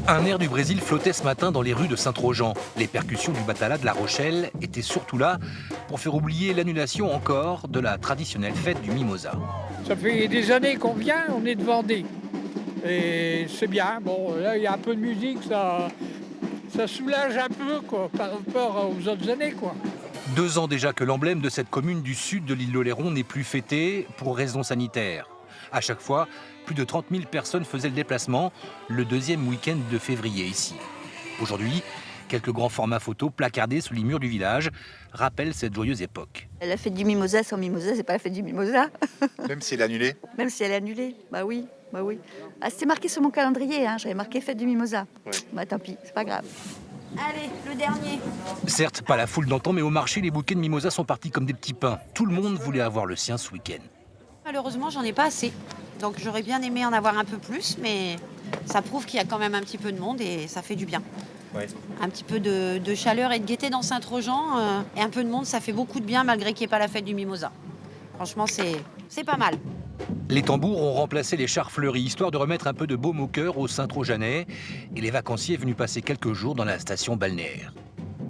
Un air du Brésil flottait ce matin dans les rues de Saint-Trojan. Les percussions du Batala de La Rochelle étaient surtout là pour faire oublier l'annulation encore de la traditionnelle fête du Mimosa. Ça fait des années qu'on vient, on est de Vendée. Et c'est bien. Bon, là, il y a un peu de musique, ça soulage un peu quoi, par rapport aux autres années, quoi. 2 ans déjà que l'emblème de cette commune du sud de l'île d'Oléron n'est plus fêté pour raisons sanitaires. À chaque fois, plus de 30 000 personnes faisaient le déplacement le deuxième week-end de février ici. Aujourd'hui, quelques grands formats photos placardés sous les murs du village rappellent cette joyeuse époque. La fête du Mimosa sans Mimosa, c'est pas la fête du Mimosa. Même si elle est annulée. Même si elle est annulée. Bah oui. Ah, c'était marqué sur mon calendrier, hein. J'avais marqué fête du Mimosa. Ouais. Bah tant pis, c'est pas grave. Allez, le dernier. Certes, pas la foule d'antan, mais au marché, les bouquets de mimosa sont partis comme des petits pains. Tout le monde voulait avoir le sien ce week-end. Malheureusement, j'en ai pas assez. Donc j'aurais bien aimé en avoir un peu plus, mais ça prouve qu'il y a quand même un petit peu de monde et ça fait du bien. Ouais. Un petit peu de chaleur et de gaieté dans Saint-Trojan et un peu de monde, ça fait beaucoup de bien malgré qu'il n'y ait pas la fête du Mimosa. Franchement, c'est pas mal. Les tambours ont remplacé les chars fleuris, histoire de remettre un peu de baume au cœur aux Saint-Trojanais. Et les vacanciers venus passer quelques jours dans la station balnéaire.